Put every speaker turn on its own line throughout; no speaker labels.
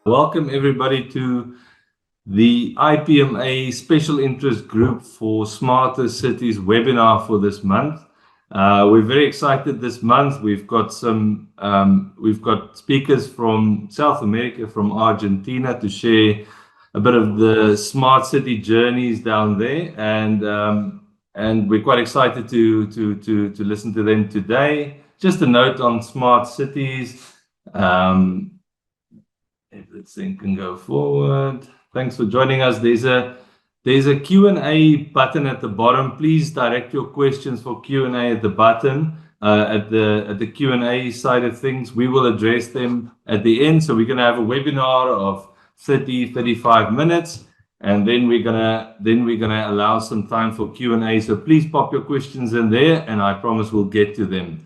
Welcome everybody to the IPMA Special Interest Group for Smarter Cities webinar for this month. We're very excited this month. We've got speakers from South America, from Argentina, to share a bit of the smart city journeys down there, and we're quite excited to listen to them today. Just a note on smart cities. If this thing can go forward. Thanks for joining us. There's a Q&A button at the bottom. Please direct your questions for Q&A at the button, at the Q&A side of things. We will address them at the end. So we're going to have a webinar of 35 minutes, and then we're gonna allow some time for Q&A. So please pop your questions in there, and I promise we'll get to them.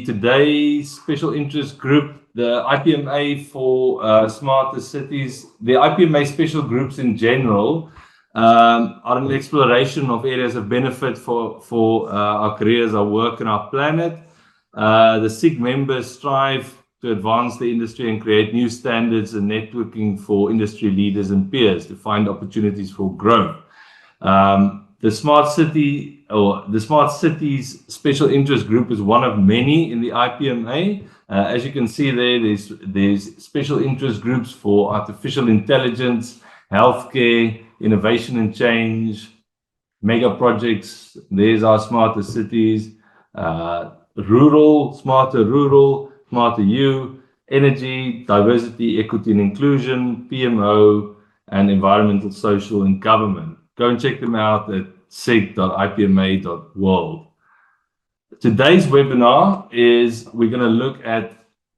Today's special interest group, the IPMA for smarter cities, the IPMA special groups in general are an exploration of areas of benefit for our careers, our work, and our planet. The SIG members strive to advance the industry and create new standards and networking for industry leaders and peers to find opportunities for growth. The Smart City or the Smart Cities Special Interest Group is one of many in the IPMA. As you can see there's special interest groups for artificial intelligence, healthcare, innovation and change, mega projects. There's our smarter cities, rural, smarter you, energy, diversity, equity and inclusion, PMO, and environmental, social, and government. Go and check them out at sig.ipma.world. Today's webinar is we're going to look at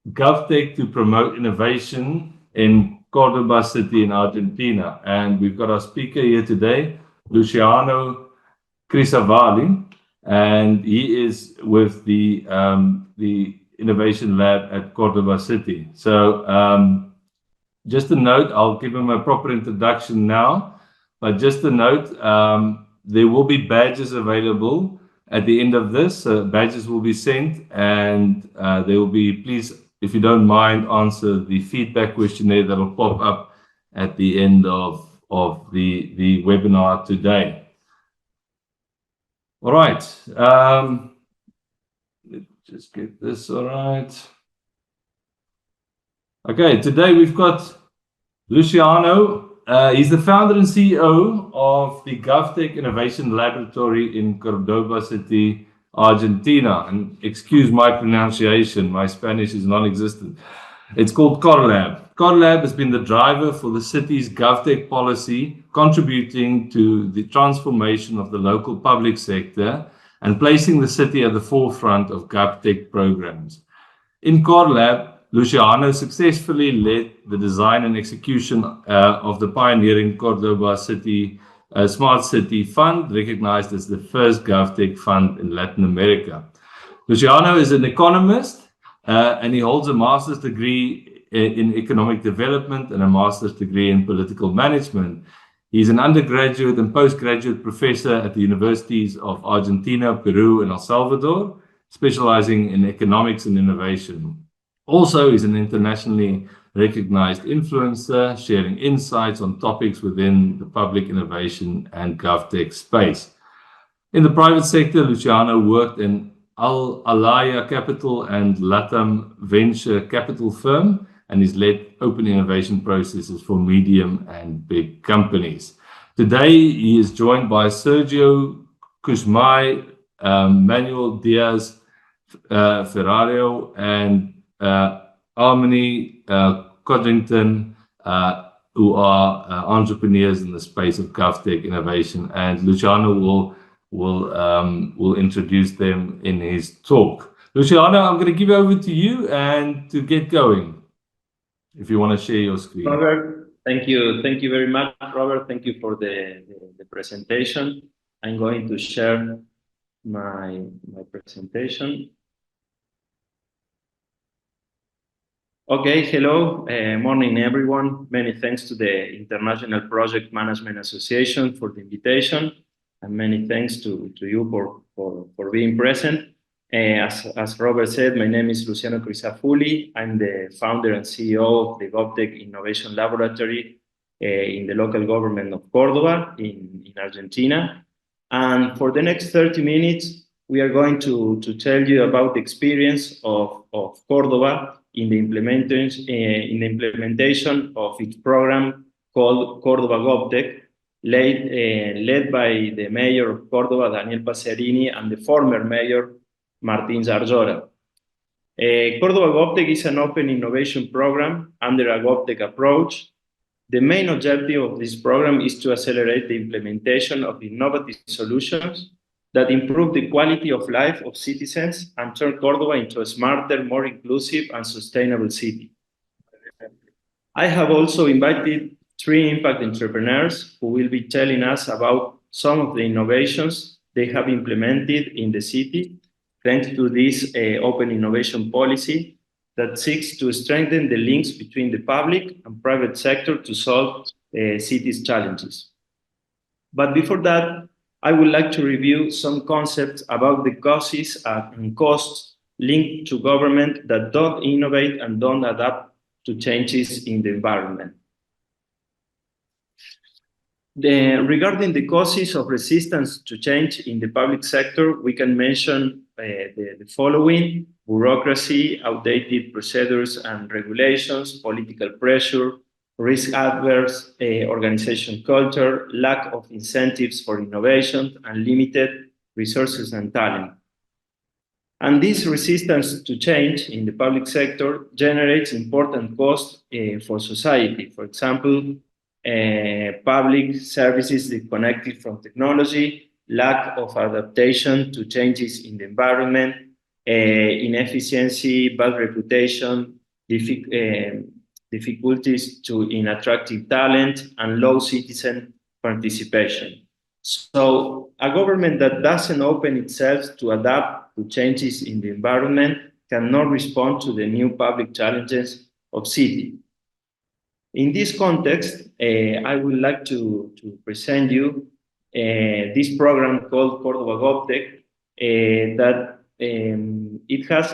Govtech to promote innovation in Cordoba city in Argentina. And we've got our speaker here today, Luciano Crisavalli, and he is with the Innovation Lab at Cordoba City. So just a note, I'll give him a proper introduction now. But just a note, there will be badges available at the end of this. Badges will be sent, and there will be, please, if you don't mind, answer the feedback questionnaire that will pop up at the end of the webinar today. All right. Let's just get this all right. Okay, today we've got Luciano. He's the founder and CEO of the Govtech Innovation Laboratory in Cordoba City, Argentina. And excuse my pronunciation, my Spanish is non-existent. It's called Corlab. Corlab has been the driver for the city's Govtech policy, contributing to the transformation of the local public sector and placing the city at the forefront of Govtech programs. In Corlab, Luciano successfully led the design and execution of the pioneering Cordoba City Smart City Fund, recognized as the first GovTech fund in Latin America. Luciano is an economist and he holds a master's degree in economic development and a master's degree in political management. He's an undergraduate and postgraduate professor at the universities of Argentina, Peru, and El Salvador, specializing in economics and innovation. Also, he's an internationally recognized influencer, sharing insights on topics within the public innovation and GovTech space. In the private sector, Luciano worked in Al Alaya Capital and Latam Venture Capital firm, and he's led open innovation processes for medium and big companies. Today, he is joined by Sergio Cusmay, Manuel Diaz Ferrario, and Harmony Codrington, who are entrepreneurs in the space of GovTech innovation, and Luciano will introduce them in his talk. Luciano, I'm going to give over to you and to get going, if you want to share your screen.
Robert, thank you very much, Robert. Thank you for the presentation. I'm going to share my presentation. Okay, hello, morning everyone. Many thanks to the International Project Management Association for the invitation, and many thanks to you for being present. As Robert said, my name is Luciano Crisafulli. I'm the founder and CEO of the Govtech Innovation Laboratory in the local government of Cordoba in Argentina. And for the next 30 minutes, we are going to tell you about the experience of Cordoba in the implementation of its program called Cordoba Govtech, led by the mayor of Cordoba, Daniel Pacerini, and the former mayor, Martín Zarzora. Cordoba Govtech is an open innovation program under a Govtech approach. The main objective of this program is to accelerate the implementation of innovative solutions that improve the quality of life of citizens and turn Cordoba into a smarter, more inclusive, and sustainable city. I have also invited 3 impact entrepreneurs who will be telling us about some of the innovations they have implemented in the city thanks to this open innovation policy that seeks to strengthen the links between the public and private sector to solve cities' challenges. But before that, I would like to review some concepts about the causes and costs linked to government that don't innovate and don't adapt to changes in the environment. Regarding the causes of resistance to change in the public sector, we can mention the following: bureaucracy, outdated procedures and regulations, political pressure, risk-averse organization culture, lack of incentives for innovation, and limited resources and talent. And this resistance to change in the public sector generates important costs for society. For example, public services disconnected from technology, lack of adaptation to changes in the environment, inefficiency, bad reputation, difficulties in attracting talent, and low citizen participation. So a government that doesn't open itself to adapt to changes in the environment cannot respond to the new public challenges of city. In this context, I would like to present you this program called Cordoba Govtech that it has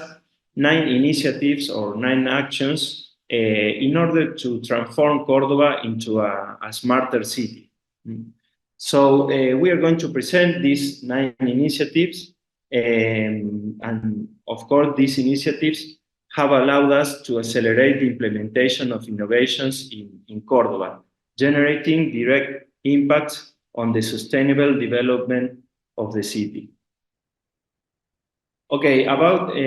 9 initiatives or 9 actions in order to transform Cordoba into a smarter city. So we are going to present these 9 initiatives, and of course these initiatives have allowed us to accelerate the implementation of innovations in Cordoba, generating direct impacts on the sustainable development of the city. Okay, about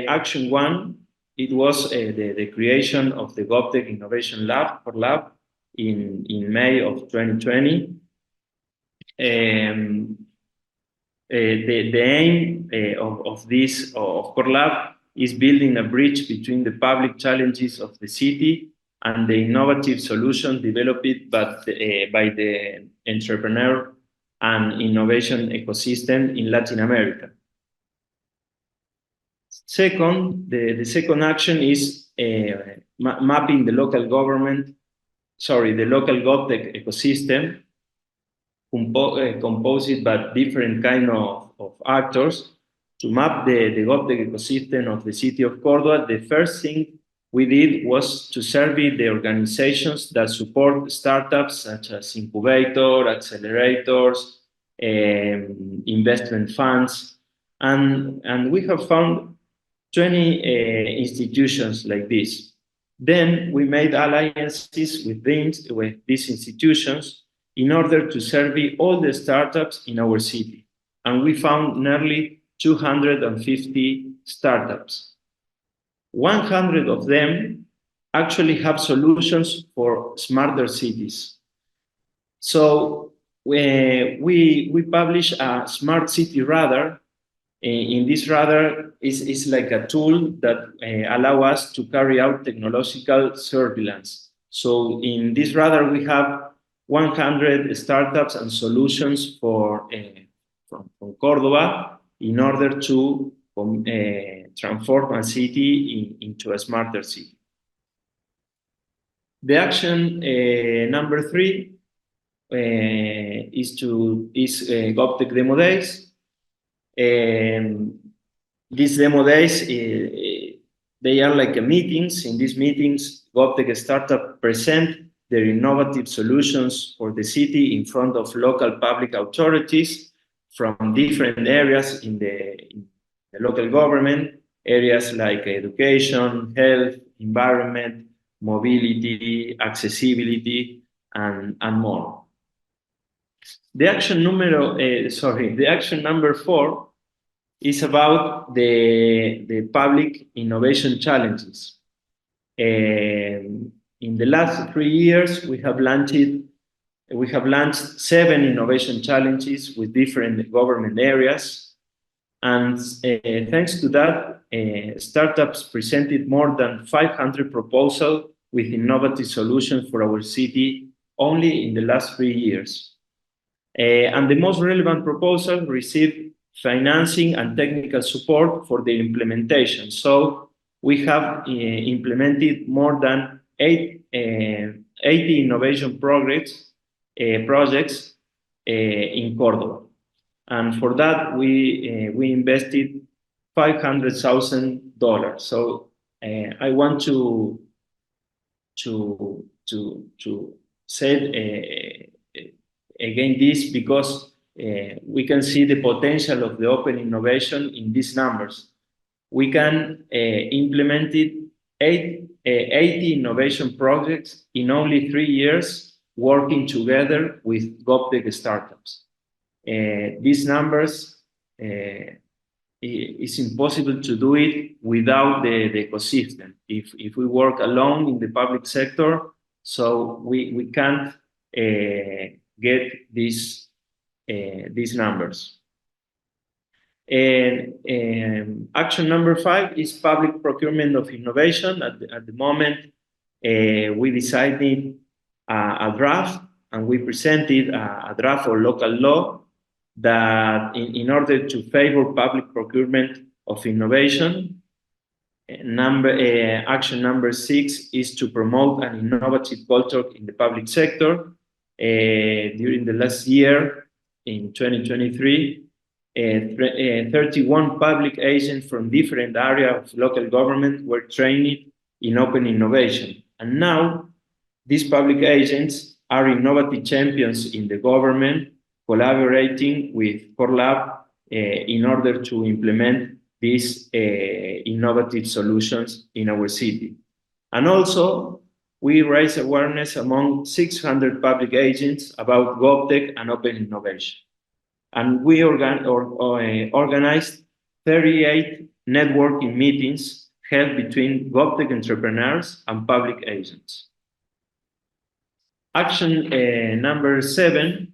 Action 1, it was the creation of the Govtech Innovation Lab in May of 2020. The aim of this Core Lab is building a bridge between the public challenges of the city and the innovative solutions developed by the entrepreneur and innovation ecosystem in Latin America. Second, the second action is mapping the local Govtech ecosystem composed by different kind of actors. To map the Govtech ecosystem of the city of Cordoba, the first thing we did was to survey the organizations that support startups such as incubator, accelerators, investment funds, and we have found 20 institutions like this. Then we made alliances with these institutions in order to survey all the startups in our city, and we found nearly 250 startups. 100 of them actually have solutions for smarter cities. So we publish a smart city radar. In this radar is like a tool that allow us to carry out technological surveillance. So in this radar we have 100 startups and solutions from Cordoba in order to transform a city into a smarter city. The action number 3 is Govtech Demo Days. These demo days, they are like meetings. In these meetings, Govtech startup present their innovative solutions for the city in front of local public authorities from different areas in the local government, areas like education, health, environment, mobility, accessibility, and more. The action number 4 is about the public innovation challenges. In the last 3 years, we have launched 7 innovation challenges with different government areas. And thanks to that, startups presented more than 500 proposals with innovative solutions for our city only in the last 3 years. And the most relevant proposals received financing and technical support for their implementation. So we have implemented more than 80 innovation projects in Cordoba. And for that, we invested $500,000. So I want to say again this because we can see the potential of the open innovation in these numbers. We can implement 80 innovation projects in only 3 years working together with Govtech startups. These numbers, it's impossible to do it without the ecosystem. If we work alone in the public sector, so we can't get these numbers. And action number 5 is public procurement of innovation. At the moment, we decided a draft, and we presented a draft of local law that in order to favor public procurement of innovation, action number 6 is to promote an innovative culture in the public sector. During the last year, in 2023, 31 public agents from different areas of local government were trained in open innovation. And now, these public agents are innovative champions in the government, collaborating with CoreLab in order to implement these innovative solutions in our city. And also, we raise awareness among 600 public agents about Govtech and open innovation. And we organized 38 networking meetings held between Govtech entrepreneurs and public agents. Action number 7,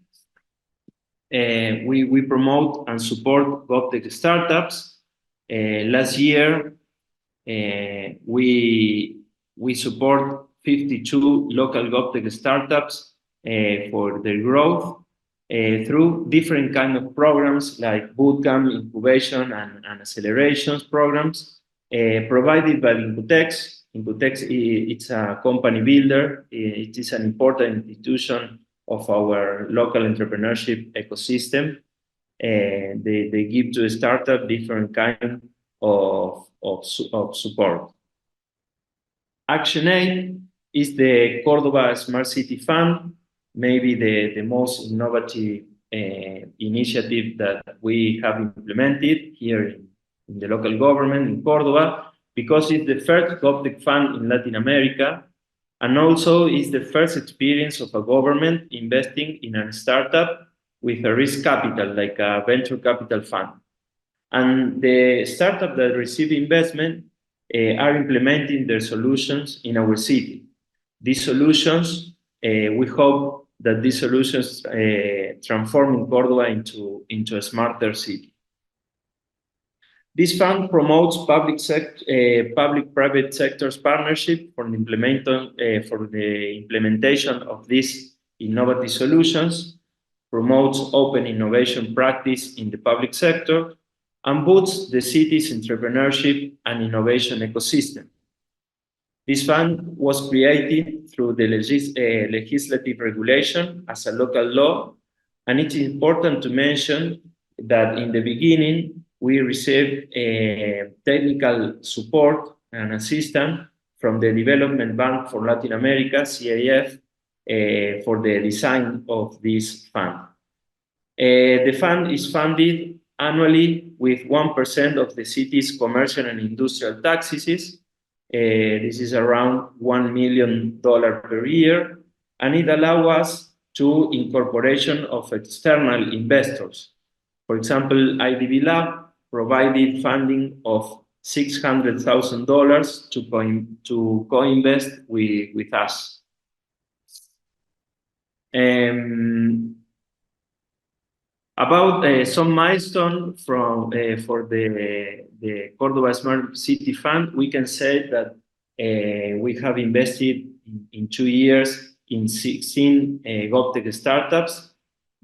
we promote and support Govtech startups. Last year, we support 52 local Govtech startups for their growth through different kind of programs like bootcamp, incubation, and accelerations programs provided by Incutex. Incutex, it's a company builder. It is an important institution of our local entrepreneurship ecosystem. They give to a startup different kind of support. Action 8 is the Cordoba Smart City Fund, maybe the most innovative initiative that we have implemented here in the local government in Cordoba, because it's the first Govtech fund in Latin America, and also is the first experience of a government investing in a startup with a risk capital, like a venture capital fund. And the startup that receive investment are implementing their solutions in our city. These solutions, we hope that these solutions transform Cordoba into a smarter city. This fund promotes public-private sectors partnership for the implementation of these innovative solutions, promotes open innovation practice in the public sector, and boosts the city's entrepreneurship and innovation ecosystem. This fund was created through the legislative regulation as a local law, and it's important to mention that in the beginning, we received technical support and assistance from the Development Bank for Latin America, CAF, for the design of this fund. The fund is funded annually with 1% of the city's commercial and industrial taxes. This is around $1 million per year, and it allows us to incorporation of external investors. For example, IDB Lab provided funding of $600,000 to co-invest with us. About some milestone for the Cordoba Smart City Fund, we can say that we have invested in 2 years in 16 Govtech startups,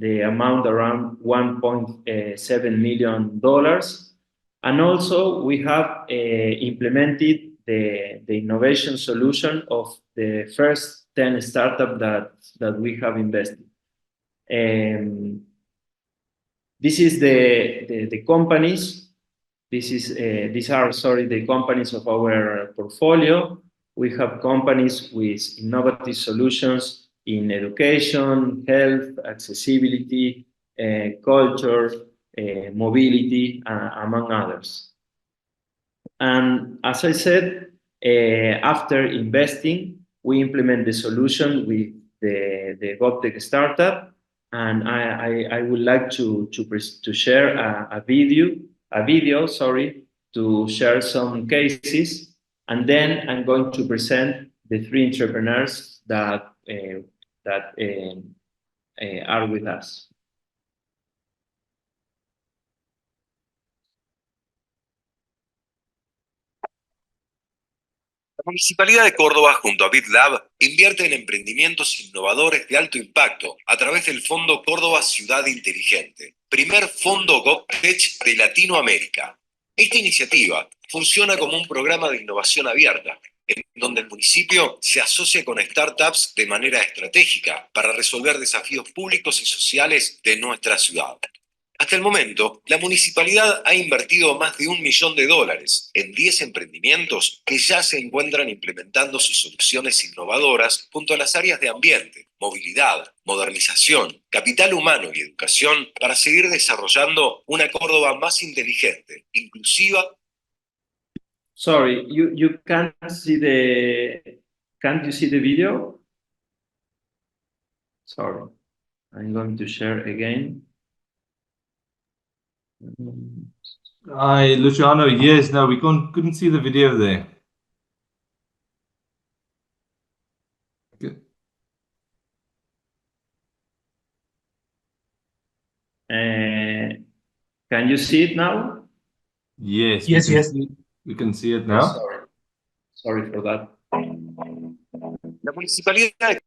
the amount around $1.7 million. And also we have implemented the innovation solution of the first 10 startups that we have invested. This is the companies. These are the companies of our portfolio. We have companies with innovative solutions in education, health, accessibility, culture, mobility, among others. And as I said, after investing, we implement the solution with the Govtech startup. And I would like to share a video, to share some cases, and then I'm going to present the 3 entrepreneurs that are with us.
La Municipalidad de Córdoba, junto a BitLab, invierte en emprendimientos innovadores de alto impacto a través del Fondo Córdoba Ciudad Inteligente, primer fondo Govtech de Latinoamérica. Esta iniciativa funciona como un programa de innovación abierta, en donde el municipio se asocia con startups de manera estratégica para resolver desafíos públicos y sociales de nuestra ciudad. Hasta el momento, la municipalidad ha invertido más de $1 millón en 10 emprendimientos que ya se encuentran implementando sus soluciones innovadoras junto a las áreas de ambiente, movilidad, modernización, capital humano y educación para seguir desarrollando una Córdoba más inteligente, inclusiva.
Sorry, you can't see can't you see the video? Sorry, I'm going to share again.
Hi, Luciano. Yes, no, we couldn't see the video there.
Can you see it now?
Yes.
Yes.
We can see it now.
Sorry for that.
La municipalidad de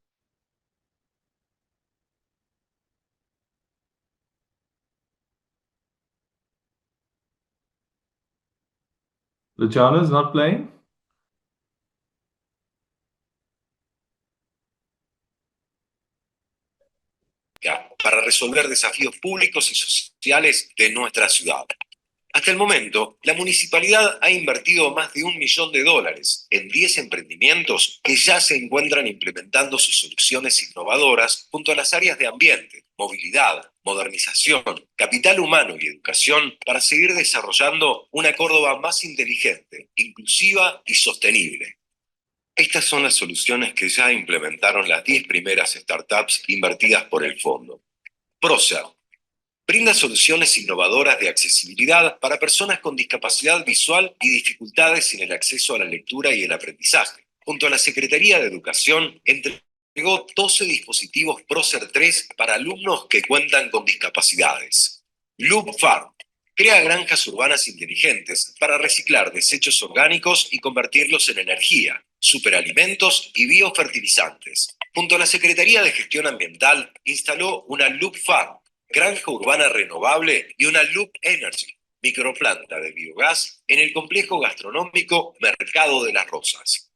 Luciano is not playing?
para resolver desafíos públicos y sociales de nuestra ciudad. Hasta el momento, la municipalidad ha invertido más de $1 millón en 10 emprendimientos que ya se encuentran implementando sus soluciones innovadoras junto a las áreas de ambiente, movilidad, modernización, capital humano y educación para seguir desarrollando una Córdoba más inteligente, inclusiva y sostenible. Estas son las soluciones que ya implementaron las 10 primeras startups invertidas por el fondo. Procer brinda soluciones innovadoras de accesibilidad para personas con discapacidad visual y dificultades en el acceso a la lectura y el aprendizaje. Junto a la Secretaría de Educación, entregó 12 dispositivos Procer 3 para alumnos que cuentan con discapacidades. Loop Farm crea granjas urbanas inteligentes para reciclar desechos orgánicos y convertirlos en energía, superalimentos y biofertilizantes. Junto a la Secretaría de Gestión Ambiental, instaló una Loop Farm, granja urbana renovable, y una Loop Energy, microplanta de biogás, en el complejo gastronómico Mercado de las Rosas.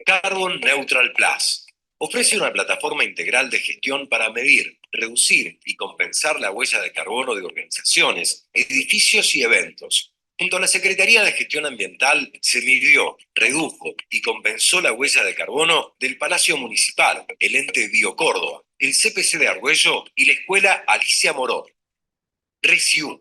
Carbon Neutral Plus ofrece una plataforma integral de gestión para medir, reducir y compensar la huella de carbono de organizaciones, edificios y eventos. Junto a la Secretaría de Gestión Ambiental se midió, redujo y compensó la huella de carbono del Palacio Municipal, el ente BioCórdoba, el CPC de Argüello y la Escuela Alicia Morón. RESIU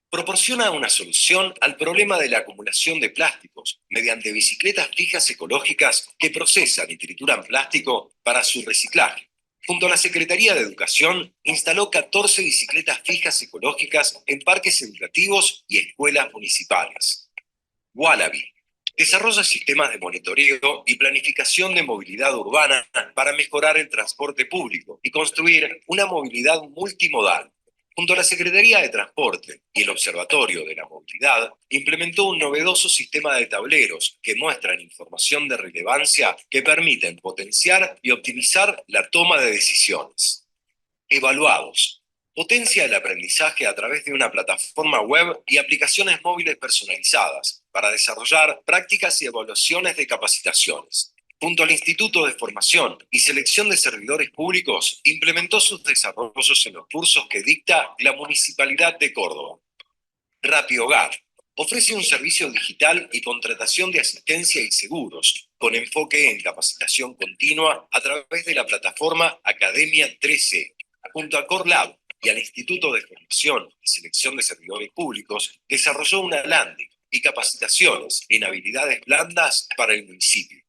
proporciona una solución al problema de la acumulación de plásticos mediante bicicletas fijas ecológicas que procesan y trituran plástico para su reciclaje. Junto a la Secretaría de Educación, instaló 14 bicicletas fijas ecológicas en parques educativos y escuelas municipales. Wallaby desarrolla sistemas de monitoreo y planificación de movilidad urbana para mejorar el transporte público y construir una movilidad multimodal. Junto a la Secretaría de Transporte y el Observatorio de la Movilidad, implementó un novedoso sistema de tableros que muestran información de relevancia que permiten potenciar y optimizar la toma de decisiones. Evaluados. Potencia el aprendizaje a través de una plataforma web y aplicaciones móviles personalizadas para desarrollar prácticas y evaluaciones de capacitaciones. Junto al Instituto de Formación y Selección de Servidores Públicos, implementó sus desarrollos en los cursos que dicta la Municipalidad de Córdoba. RappiHogar ofrece un servicio digital y contratación de asistencia y seguros, con enfoque en capacitación continua a través de la plataforma Academia 3C. Junto a CoreLab y al Instituto de Formación y Selección de Servidores Públicos, desarrolló una landing y capacitaciones en habilidades blandas para el municipio.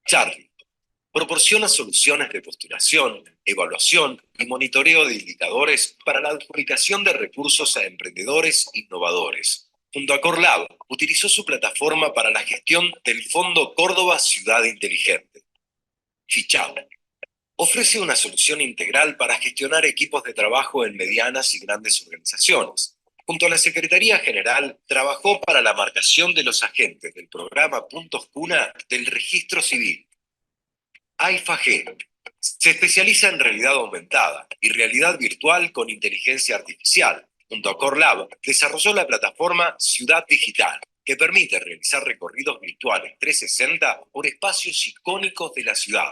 Charlie proporciona soluciones de postulación, evaluación y monitoreo de indicadores para la adjudicación de recursos a emprendedores innovadores. Junto a CoreLab, utilizó su plataforma para la gestión del Fondo Córdoba Ciudad Inteligente. Fichao ofrece una solución integral para gestionar equipos de trabajo en medianas y grandes organizaciones. Junto a la Secretaría General, trabajó para la marcación de los agentes del programa Puntos Cuna del Registro Civil. AIFAG se especializa en realidad aumentada y realidad virtual con inteligencia artificial. Junto a CoreLab, desarrolló la plataforma Ciudad Digital, que permite realizar recorridos virtuales 360 por espacios icónicos de la ciudad.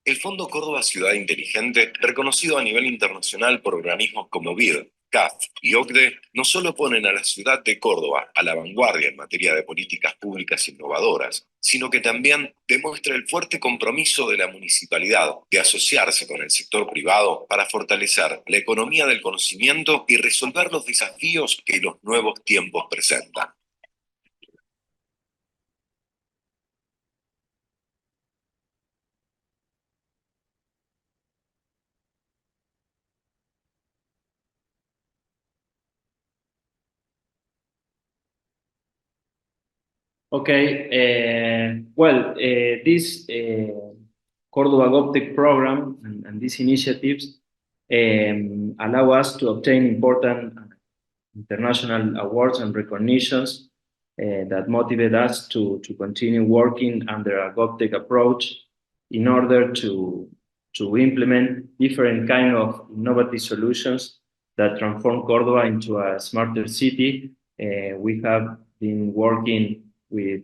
El Fondo Córdoba Ciudad Inteligente, reconocido a nivel internacional por organismos como BID, CAF y OCDE, no solo ponen a la ciudad de Córdoba a la vanguardia en materia de políticas públicas innovadoras, sino que también demuestra el fuerte compromiso de la municipalidad de asociarse con el sector privado para fortalecer la economía del conocimiento y resolver los desafíos que los nuevos tiempos presentan.
Okay, this Cordoba Govtech program and these initiatives allow us to obtain important international awards and recognitions that motivate us to continue working under a Govtech approach in order to implement different kind of innovative solutions that transform Cordoba into a smarter city. We have been working with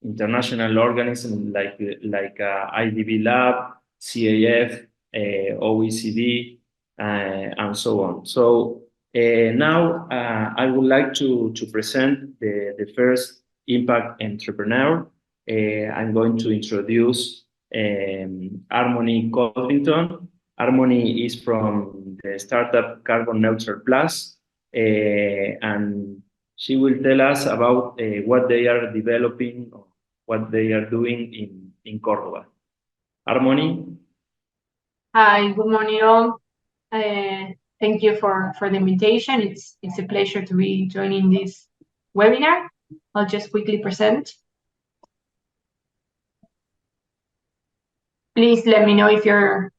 international organisms like IDB Lab, CAF, OECD, and so on. So now I would like to present the first impact entrepreneur. I'm going to introduce Harmony Codrington. Harmony is from the startup Carbon Neutral Plus, and she will tell us about what they are developing, or what they are doing in Cordoba. Harmony?
Hi, good morning all. Thank you for the invitation. It's a pleasure to be joining this webinar. I'll just quickly present. Please let me know if you're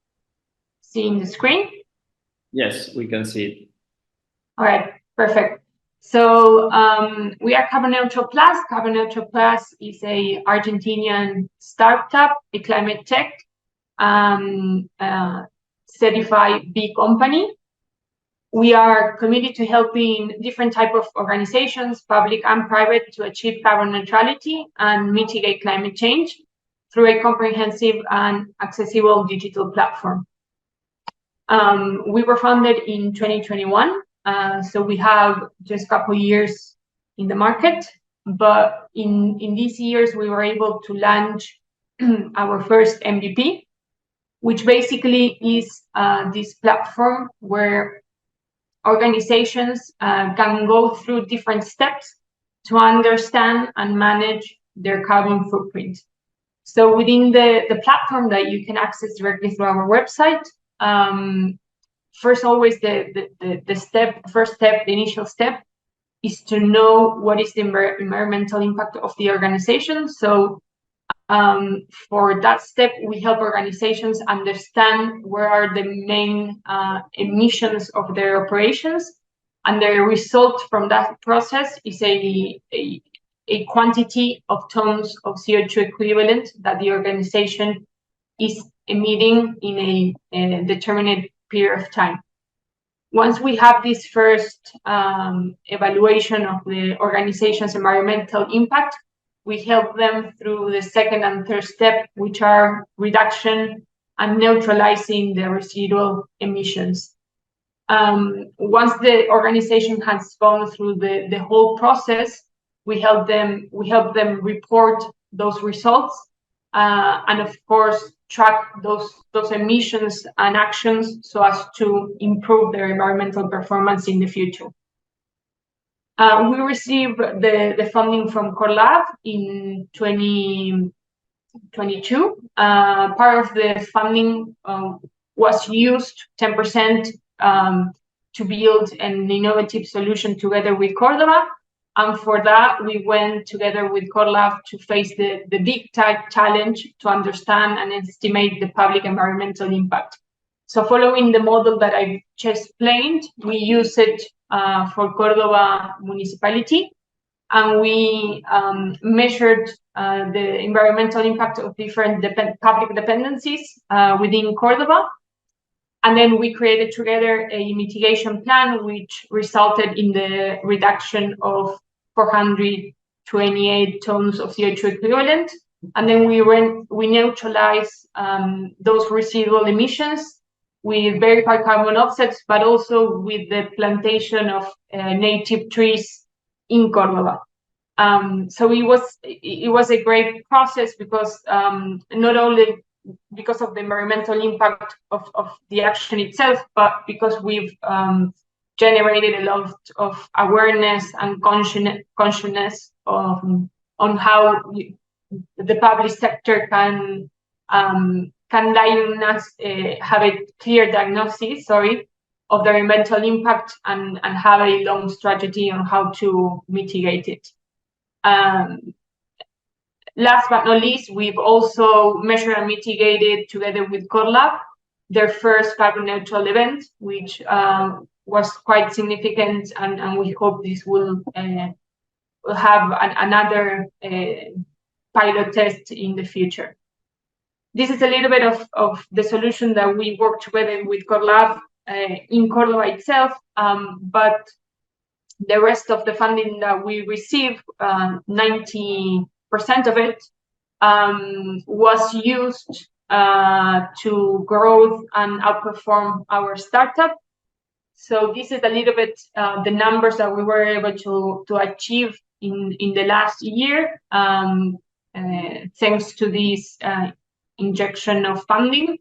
seeing the screen.
Yes, we can see it.
All right, perfect. So we are Carbon Neutral Plus. Carbon Neutral Plus is a Argentinian startup, a climate tech, certified B company. We are committed to helping different types of organizations, public and private, to achieve carbon neutrality and mitigate climate change. through a comprehensive and accessible digital platform. We were founded in 2021, so we have just a couple years in the market, but in these years we were able to launch our first MVP, which basically is this platform where organizations can go through different steps to understand and manage their carbon footprint. So within the platform that you can access directly through our website, first, always the initial step is to know what is the environmental impact of the organization. So for that step, we help organizations understand where are the main emissions of their operations, and the result from that process is a quantity of tons of CO2 equivalent that the organization is emitting in a determined period of time. Once we have this first evaluation of the organization's environmental impact, we help them through the second and third step, which are reduction and neutralizing the residual emissions. Once the organization has gone through the whole process, we help them report those results, and of course track those emissions and actions so as to improve their environmental performance in the future. We received the funding from Corlab in 2022. Part of the funding was used, 10%, to build an innovative solution together with Cordoba. And for that, we went together with Corlab to face the big challenge to understand and estimate the public environmental impact. So following the model that I just explained, we use it for Cordoba municipality, and we measured the environmental impact of different public dependencies within Cordoba. And then we created together a mitigation plan, which resulted in the reduction of 428 tons of CO2 equivalent. And then we neutralize those residual emissions with verified carbon offsets, but also with the plantation of native trees in Cordoba. So it was a great process because not only because of the environmental impact of the action itself, but because we've generated a lot of awareness and consciousness on how the public sector can diagnose, have a clear diagnosis, of their environmental impact and have a long strategy on how to mitigate it. Last but not least, we've also measured and mitigated together with Corlab their first carbon neutral event, which was quite significant, and we hope this will have another pilot test in the future. This is a little bit of the solution that we work together with Corlab in Cordoba itself, but the rest of the funding that we received, 90% of it, was used to grow and outperform our startup. So this is a little bit the numbers that we were able to achieve in the last year, thanks to this injection of funding.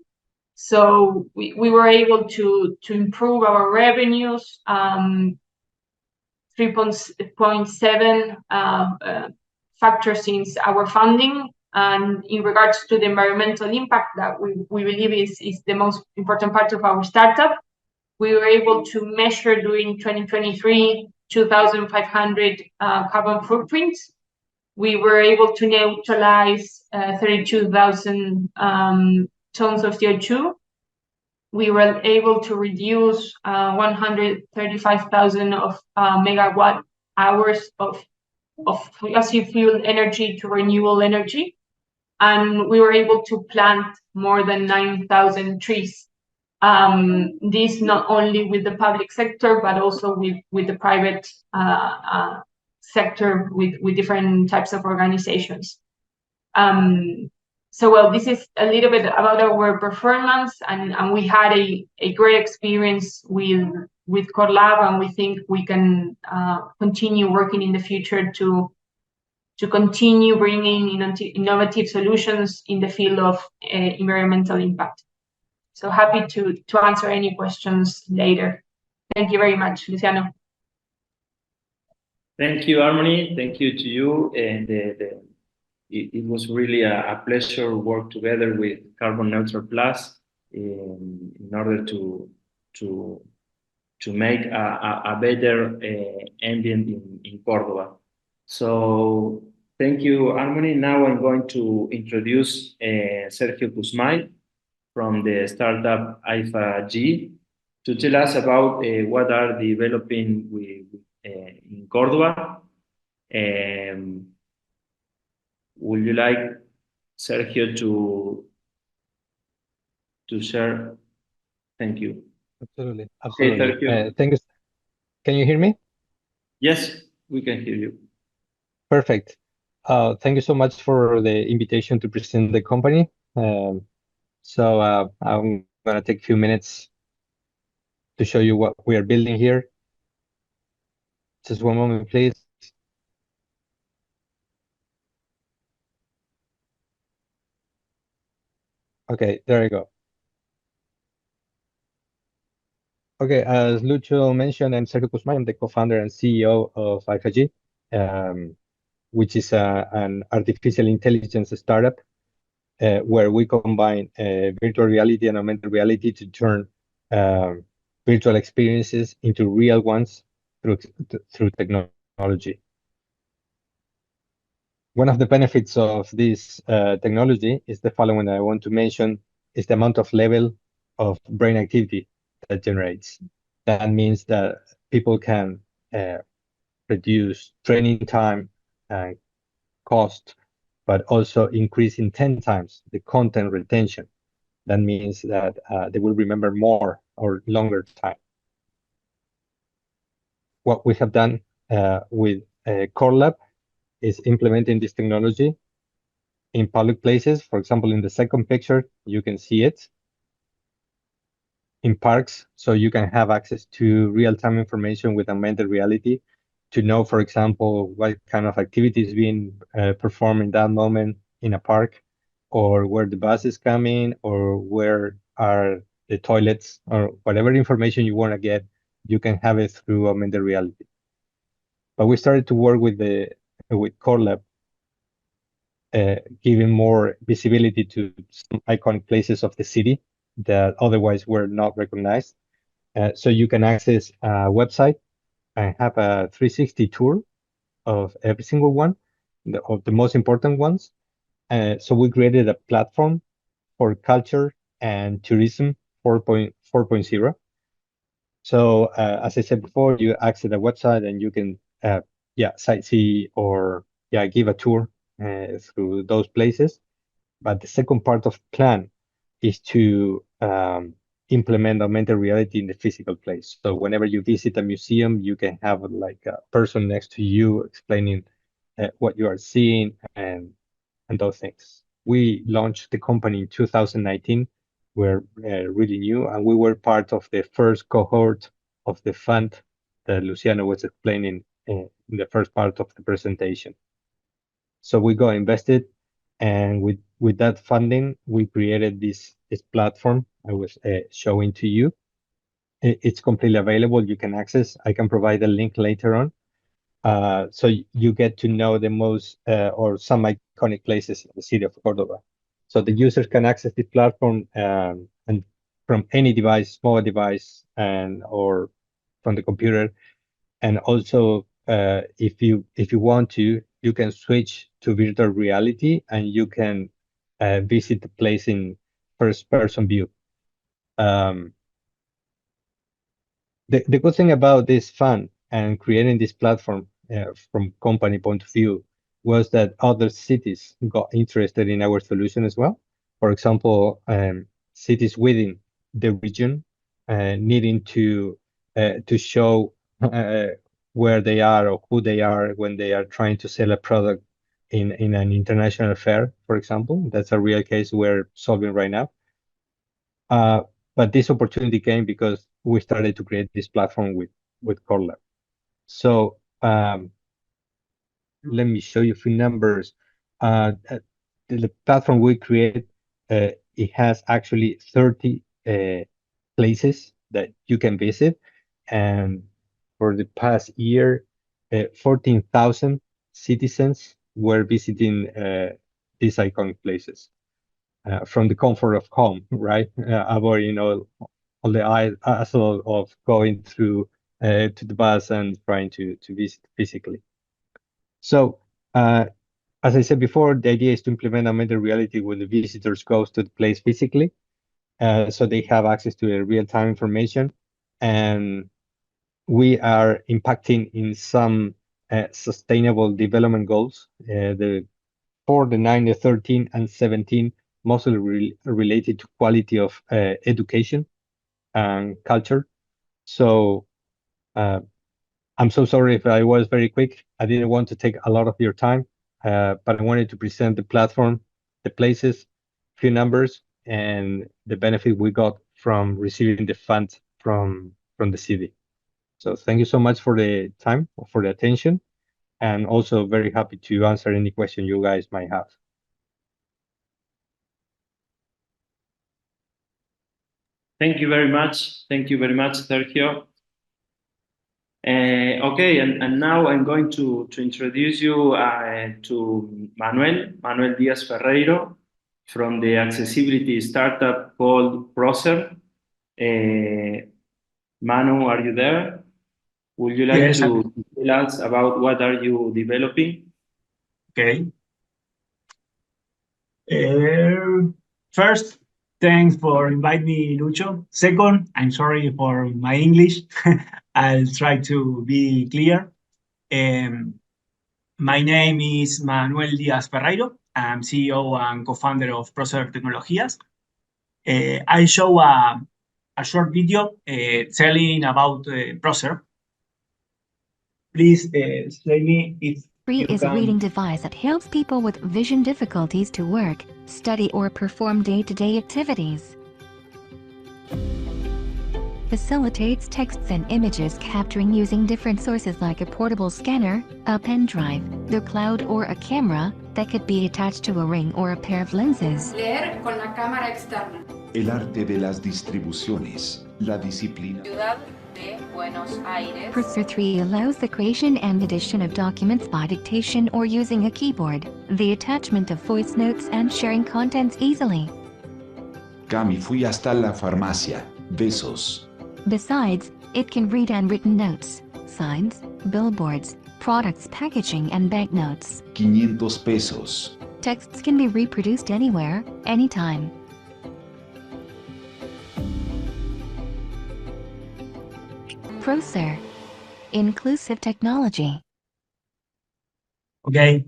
So we were able to improve our revenues 3.7 factors since our funding. And in regards to the environmental impact that we believe is the most important part of our startup, we were able to measure during 2023 2,500 carbon footprints. We were able to neutralize 32,000 tons of CO2. We were able to reduce 135,000 of megawatt hours of fossil fuel energy to renewable energy. And we were able to plant more than 9,000 trees. This not only with the public sector, but also with the private sector, with different types of organizations. So well, this is a little bit about our performance, and we had a great experience with Core Lab, and we think we can continue working in the future to continue bringing innovative solutions in the field of environmental impact. So happy to answer any questions later. Thank you very much, Luciano.
Thank you, Harmony. Thank you to you. And it was really a pleasure to work together with Carbon Neutral Plus in order to make a better ambient in Cordoba. So thank you, Harmony. Now I'm going to introduce Sergio Guzmán from the startup IFA-G to tell us about what are developing in Cordoba. Would you like Sergio to share? Thank you.
Absolutely.
Okay, Sergio.
Thank you. Can you hear me?
Yes, we can hear you.
Perfect. Thank you so much for the invitation to present the company. So I'm going to take a few minutes to show you what we are building here. Just one moment, please. Okay, there you go. Okay, as Lucho mentioned, I'm Sergio Guzmán. I'm the co-founder and CEO of IFA-G, which is an artificial intelligence startup where we combine virtual reality and augmented reality to turn virtual experiences into real ones through technology. One of the benefits of this technology is the following I want to mention is the amount of level of brain activity that generates. That means that people can reduce training time and cost, but also increase in 10 times the content retention. That means that they will remember more or longer time. What we have done with Core Lab is implementing this technology in public places. For example, in the second picture, you can see it in parks, so you can have access to real-time information with augmented reality to know, for example, what kind of activity is being performed in that moment in a park, or where the bus is coming, or where are the toilets, or whatever information you want to get, you can have it through augmented reality. But we started to work with Core Lab, giving more visibility to some iconic places of the city that otherwise were not recognized. So you can access a website and have a 360 tour of every single one, of the most important ones. So we created a platform for culture and tourism 4.0. So as I said before, you access the website and you can sightsee or give a tour through those places. But the second part of the plan is to implement augmented reality in the physical place. So whenever you visit a museum, you can have like a person next to you explaining what you are seeing and those things. We launched the company in 2019. We're really new, and we were part of the first cohort of the fund that Luciano was explaining in the first part of the presentation. So we got invested, and with that funding, we created this platform I was showing to you. It's completely available. You can access. I can provide a link later on. So you get to know the most or some iconic places in the city of Cordoba. So the users can access the platform and from any device, small device, or from the computer. And also, if you want to, you can switch to virtual reality and you can visit the place in first-person view. The good thing about this fund and creating this platform from company point of view was that other cities got interested in our solution as well. For example, cities within the region needing to show where they are or who they are when they are trying to sell a product in an international fair, for example. That's a real case we're solving right now. But this opportunity came because we started to create this platform with Cordoba. So let me show you a few numbers. The platform we created, it has actually 30 places that you can visit. And for the past year, 14,000 citizens were visiting these iconic places from the comfort of home, right? Avoiding all the hassle of going through to the bus and trying to visit physically. So, as I said before, the idea is to implement augmented reality when the visitors goes to the place physically, so they have access to the real-time information, and we are impacting in some sustainable development goals. The 4, the 9, the 13, and 17, mostly related to quality of education and culture. So I'm so sorry if I was very quick. I didn't want to take a lot of your time, but I wanted to present the platform, the places, few numbers, and the benefit we got from receiving the funds from the city. So thank you so much for the time, for the attention, and also very happy to answer any question you guys might have.
Thank you very much. Thank you very much, Sergio. Okay, and now I'm going to introduce you to Manuel Diaz Ferreiro from the accessibility startup called Procer. Manu, are you there? Would you like to tell us about what are you developing?
Okay. First, thanks for inviting me, Lucho. Second, I'm sorry for my English. I'll try to be clear. My name is Manuel Diaz Ferreiro. I'm CEO and co-founder of Procer Tecnologías. I show a short video telling about Procer. Please say me if
Free is a reading device that helps people with vision difficulties to work, study, or perform day-to-day activities. Facilitates texts and images capturing using different sources like a portable scanner, a pen drive, the cloud, or a camera that could be attached to a ring or a pair of lenses.
Leer con la cámara externa.
El arte de las distribuciones, la disciplina.
Ciudad de Buenos Aires.
Procer 3 allows the creation and edition of documents by dictation or using a keyboard, the attachment of voice notes, and sharing contents easily.
Cami fui hasta la farmacia. Besos.
Besides, it can read handwritten notes, signs, billboards, products packaging, and banknotes.
500 pesos.
Texts can be reproduced anywhere, anytime. Procer. Inclusive technology.
Okay.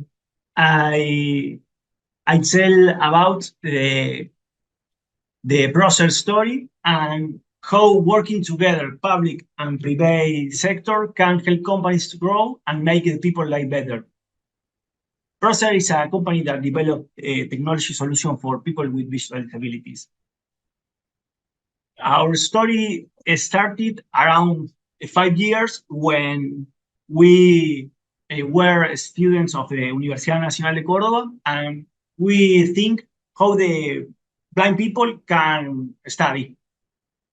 I tell about the Procer story and how working together, public and private sector, can help companies to grow and make the people life better. Procer is a company that developed a technology solution for people with visual disabilities. Our story started around 5 years when we were students of the Universidad Nacional de Córdoba, and we think how the blind people can study.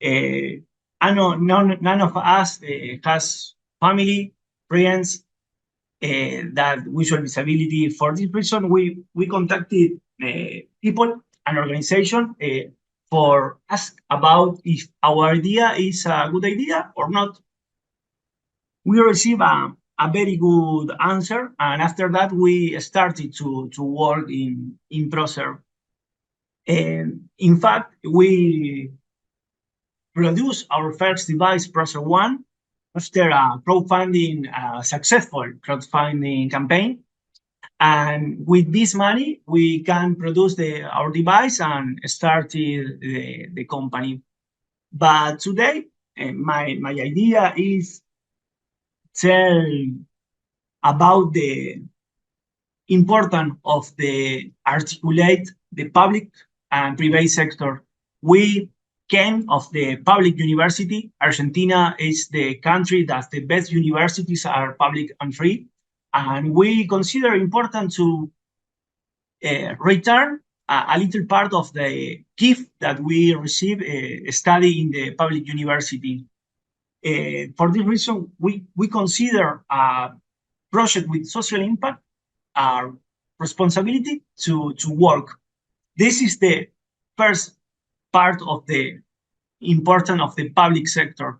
I know none of us has family, friends that visual disability. For this reason, we contacted people and organization for ask about if our idea is a good idea or not. We received a very good answer, and after that we started to work in Procer. In fact, we produced our first device, Procer 1, after a successful crowdfunding campaign. And with this money, we can produce our device and started the company. But today, my idea is tell about the important of the articulate the public and private sector. We came of the public university. Argentina is the country that the best universities are public and free. And we consider important to return a little part of the gift that we receive study in the public university. For this reason, we consider a project with social impact our responsibility to work. This is the first part of the importance of the public sector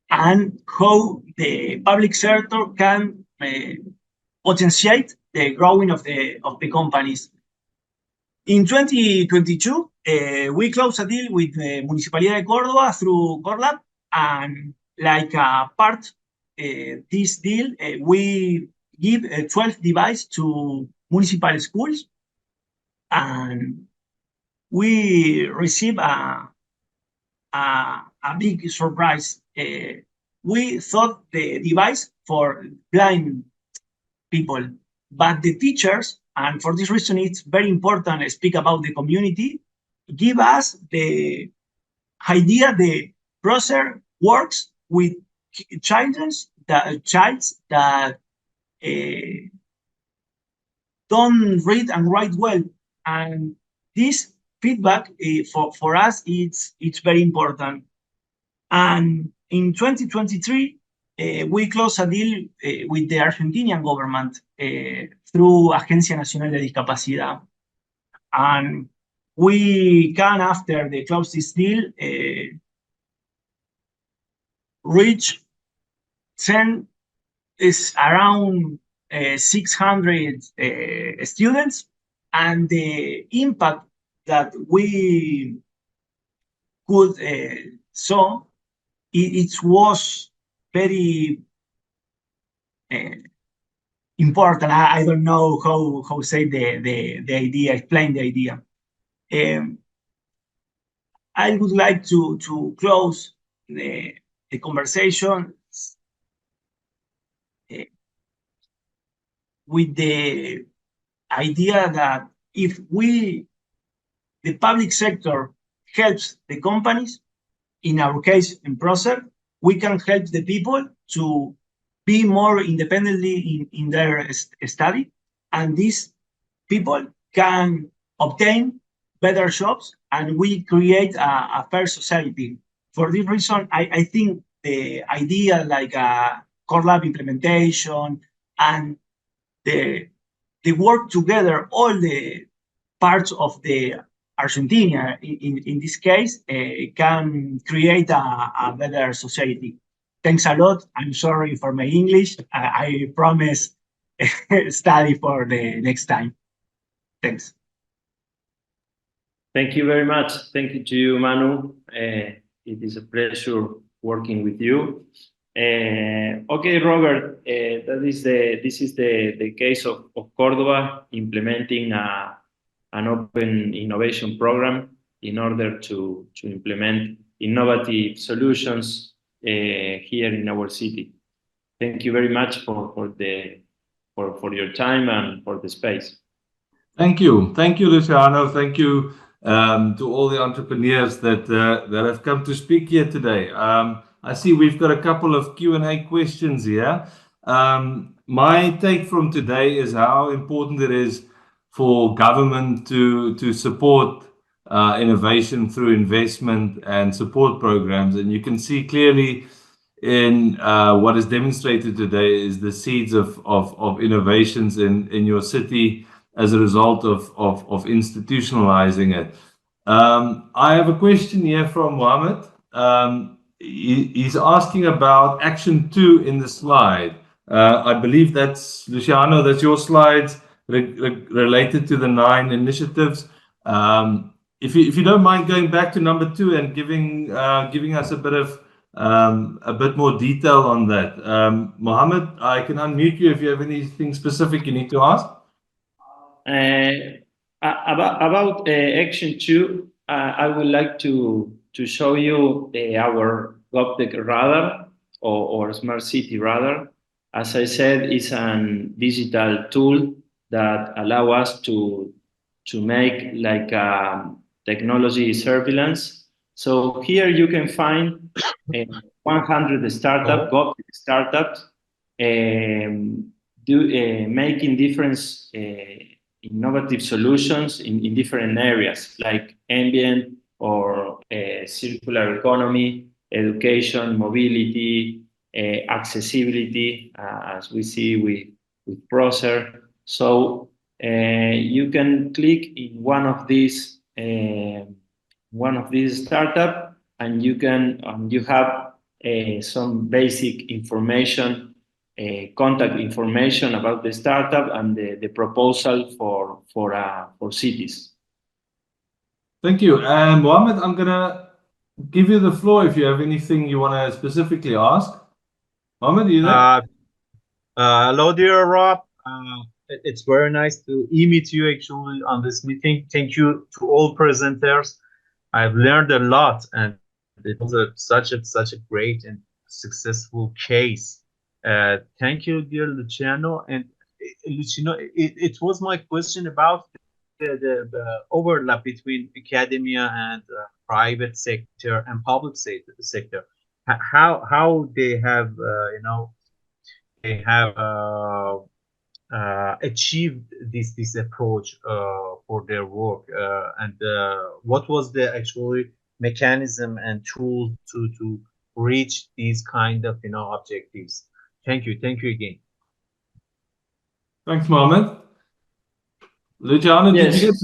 and how the public sector can potentiate the growing of the companies. In 2022, we closed a deal with the Municipalidad de Córdoba through Corlab, and like a part this deal, we give 12 devices to municipal schools, and we receive a big surprise. We thought the device for blind people, but the teachers, and for this reason it's very important to speak about the community, give us the idea the process works with children that don't read and write well, and this feedback for us it's very important. And in 2023 we closed a deal with the Argentinian government through Agencia Nacional de Discapacidad, and we can, after they close this deal, reach 10 is around 600 students, and the impact that we could saw, it was very important. I don't know how say the idea, explain the idea. I would like to close the conversation with the idea that if the public sector helps the companies, in our case, in Procer, we can help the people to be more independently in their study, and these people can obtain better jobs, and we create a fair society. For this reason, I think the idea like a core lab implementation and the work together, all the parts of the Argentina, in this case, can create a better society. Thanks a lot. I'm sorry for my English. I promise study for the next time. Thanks.
Thank you very much. Thank you to you, Manu. It is a pleasure working with you. Okay, Robert, this is the case of Cordoba implementing an open innovation program in order to implement innovative solutions here in our city. Thank you very much for your time and for the space.
Thank you, Luciano. Thank you to all the entrepreneurs that have come to speak here today. I see we've got a couple of Q&A questions here. My take from today is how important it is for government to support innovation through investment and support programs. And you can see clearly in what is demonstrated today is the seeds of innovations in your city as a result of institutionalizing it. I have a question here from Mohammed. He's asking about action 2 in the slide. I believe that's, Luciano, that's your slides related to the 9 initiatives. If you don't mind going back to number 2 and giving us a bit more detail on that. Mohammed, I can unmute you if you have anything specific you need to ask.
About action 2, I would like to show you our Govtech radar or smart city radar. as I said, is a digital tool that allow us to make like technology surveillance. So here you can find 100 startups, Govtech startups, making different innovative solutions in different areas like ambient or circular economy, education, mobility, accessibility, as we see with Procer. So you can click in one of these startup, and you have some basic information, contact information about the startup and the proposal for cities.
Thank you. And Mohammed, I'm gonna give you the floor if you have anything you want to specifically ask. Mohammed, are you there?
Hello, dear Rob. It's very nice to meet you actually on this meeting. Thank you to all presenters. I've learned a lot, and it was such a great and successful case. Thank you, dear Luciano. And Luciano, it was my question about the overlap between academia and private sector and public sector. How they have they have achieved this approach for their work, and what was the actually mechanism and tool to reach these kind of objectives. Thank you again.
Thanks, Mohammed. Luciano,
Yes.
did you get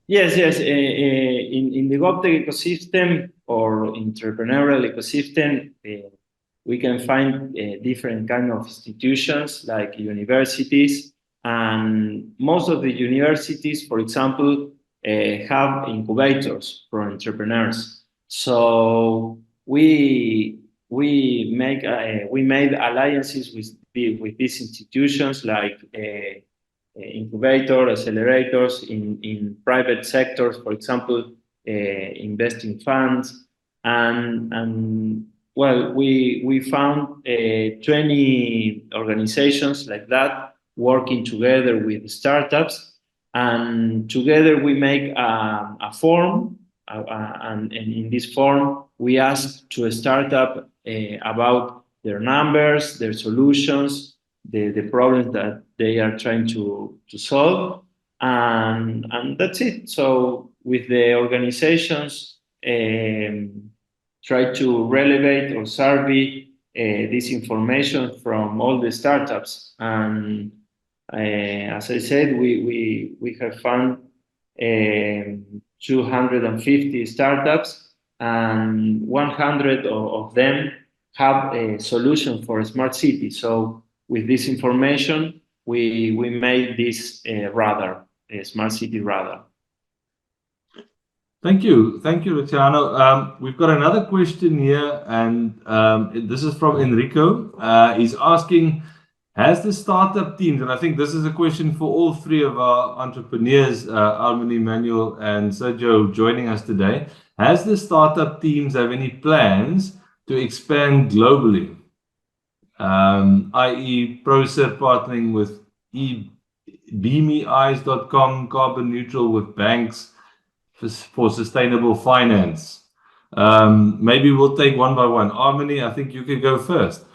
Yes. In the Govtech ecosystem or entrepreneurial ecosystem, we can find different kind of institutions like universities, and most of the universities, for example, have incubators for entrepreneurs. So we made alliances with these institutions like incubator, accelerators in private sectors, for example, investing funds, and well, we found 20 organizations like that working together with startups, and together we make a form, and in this form we ask to a startup about their numbers, their solutions, the problems that they are trying to solve, and that's it. So with the organizations, try to relevate or survey this information from all the startups, and as I said, we have found 250 startups, and 100 of them have a solution for a smart city. So with this information, we made this radar, a smart city radar.
Thank you, Luciano. We've got another question here, and this is from Enrico. He's asking, has the startup teams, and I think this is a question for all three of our entrepreneurs, Armani, Manuel, and Sergio, joining us today. Has the startup teams have any plans to expand globally, i.e. Procer partnering with beamyeyes.com, carbon neutral with banks for sustainable finance? Maybe we'll take one by one. Armani, I think you could go first.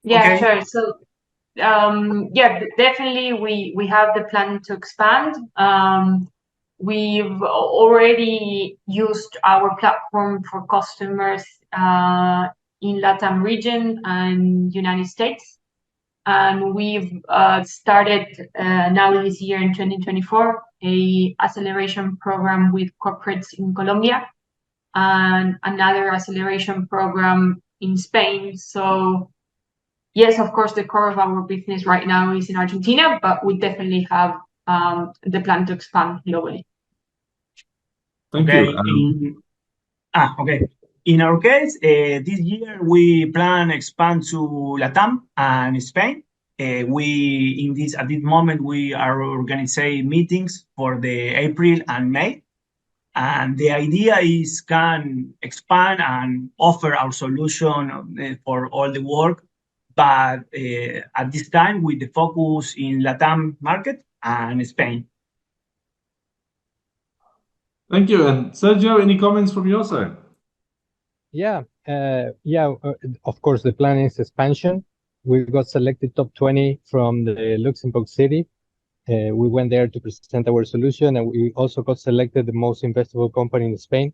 Yeah,
Okay.
sure. So, yeah, definitely we have the plan to expand. We've already used our platform for customers in Latin region and United States. And we've started now this year in 2024 a acceleration program with corporates in Colombia and another acceleration program in Spain. So yes, of course, the core of our business right now is in Argentina, but we definitely have the plan to expand globally.
Thank you.
Okay. In our case, this year we plan to expand to Latam and Spain. At this moment we are organizing meetings for the April and May, And the idea is can expand and offer our solution for all the work, but at this time with the focus in Latam market and Spain.
Thank you. And Sergio, any comments from your side?
Yeah, of course, the plan is expansion. We got selected top 20 from the Luxembourg city. We went there to present our solution, and we also got selected the most investable company in Spain.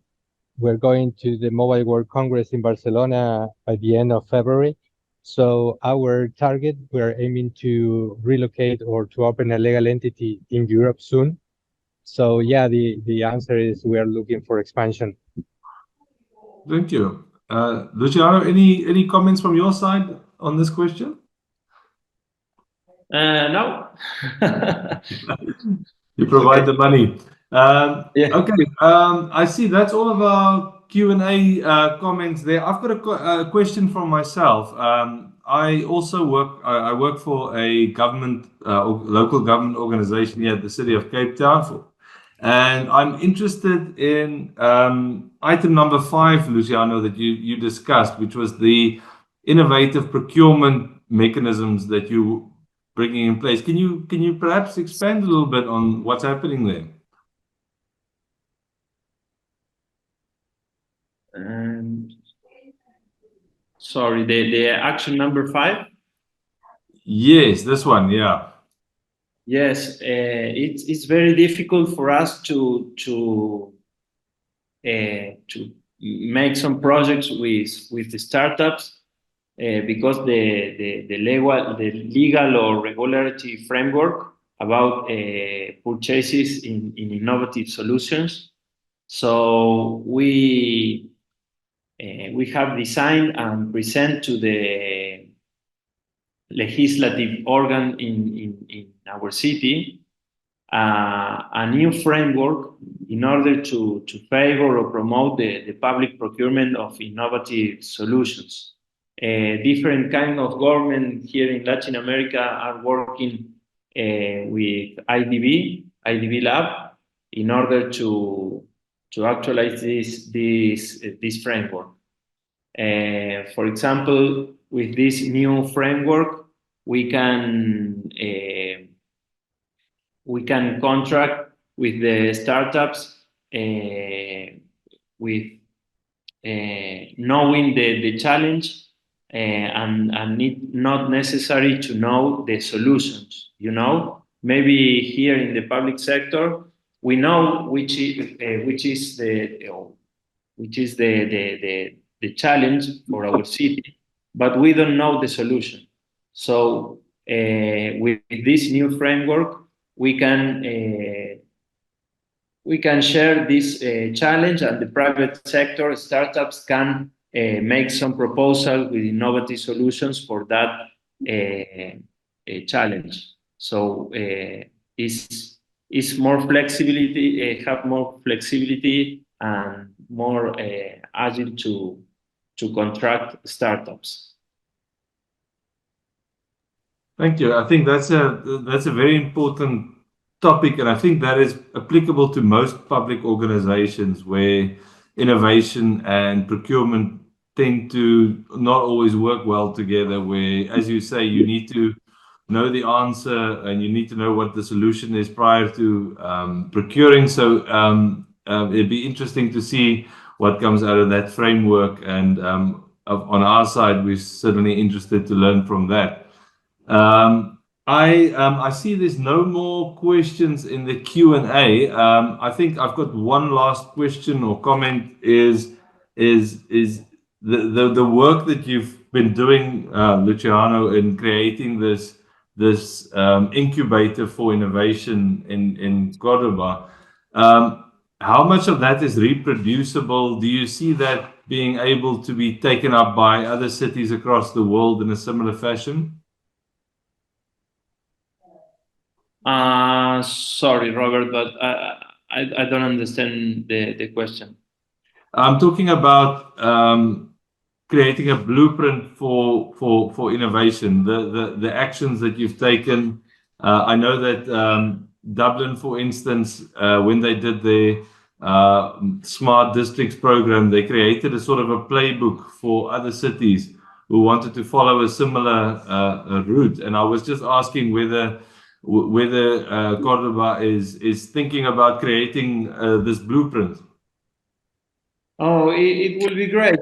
We're going to the Mobile World Congress in Barcelona by the end of February. So our target, we're aiming to relocate or to open a legal entity in Europe soon. So yeah, the answer is we are looking for expansion.
Thank you. Luciano, any comments from your side on this question?
No.
You provide the money.
Yeah.
Okay. I see that's all of our Q&A comments there. I've got a question from myself. I also work for a government, local government organization here at the city of Cape Town. And I'm interested in item number 5, Luciano, that you discussed, which was the innovative procurement mechanisms that you bringing in place. Can you perhaps expand a little bit on what's happening there?
Sorry, the action number 5?
Yes, this one, yeah.
Yes, it's very difficult for us to make some projects with the startups because the legal or regulatory framework about purchases in innovative solutions. So we have designed and present to the legislative organ in our city a new framework in order to favor or promote the public procurement of innovative solutions. Different kind of government here in Latin America are working with IDB Lab in order to actualize this framework. For example, with this new framework, we can contract with the startups with knowing the challenge and not necessary to know the solutions. You know, maybe here in the public sector, we know which is the challenge for our city, but we don't know the solution. So with this new framework, we can share this challenge, and the private sector startups can make some proposal with innovative solutions for that challenge. So it's more flexibility, have more flexibility and more agile to contract startups.
Thank you. I think that's a very important topic, and I think that is applicable to most public organizations where innovation and procurement tend to not always work well together, where, as you say, you need to know the answer and you need to know what the solution is prior to procuring. So it'd be interesting to see what comes out of that framework, and on our side, we're certainly interested to learn from that. I see there's no more questions in the Q&A. I think I've got one last question or comment is the work that you've been doing, Luciano, in creating this incubator for innovation in Cordoba. How much of that is reproducible? Do you see that being able to be taken up by other cities across the world in a similar fashion?
Sorry, Robert, but I don't understand the question.
I'm talking about creating a blueprint for innovation, the actions that you've taken. I know that Dublin, for instance, when they did their smart districts program, they created a sort of a playbook for other cities who wanted to follow a similar route. And I was just asking whether Cordoba is thinking about creating this blueprint.
Oh, it will be great.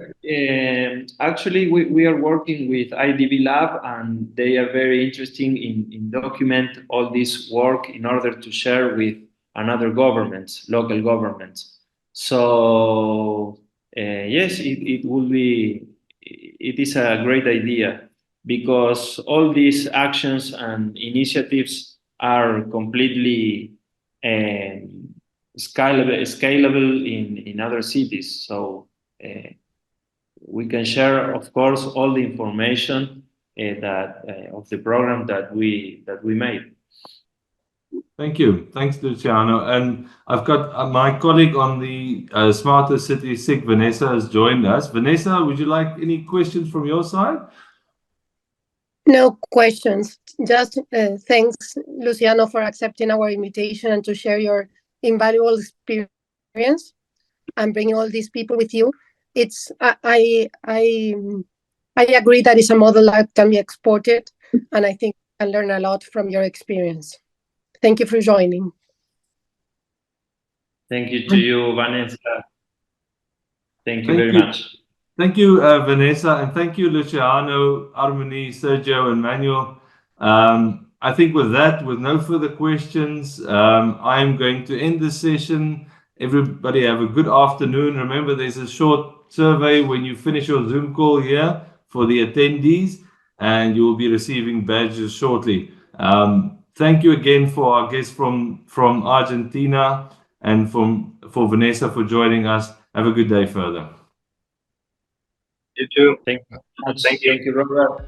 Actually, we are working with IDB Lab, and they are very interested in document all this work in order to share with another governments, local governments. So yes, it will be. It is a great idea because all these actions and initiatives are completely scalable in other cities. So we can share, of course, all the information that of the program that we made.
Thank you. Thanks, Luciano. And I've got my colleague on the Smarter City SIG, Vanessa, has joined us. Vanessa, would you like any questions from your side?
No questions. Just thanks, Luciano, for accepting our invitation and to share your invaluable experience and bringing all these people with you. It's I agree that it's a model that can be exported, and I think I can learn a lot from your experience. Thank you for joining.
Thank you to you, Vanessa. Thank you very much.
Thank you, Vanessa, and thank you, Luciano, Armani, Sergio, and Manuel. I think with that, with no further questions, I am going to end this session. Everybody have a good afternoon. Remember, there's a short survey when you finish your Zoom call here for the attendees, and you will be receiving badges shortly. Thank you again for our guests from Argentina and for Vanessa for joining us. Have a good day further.
You too.
Thank you, Robert.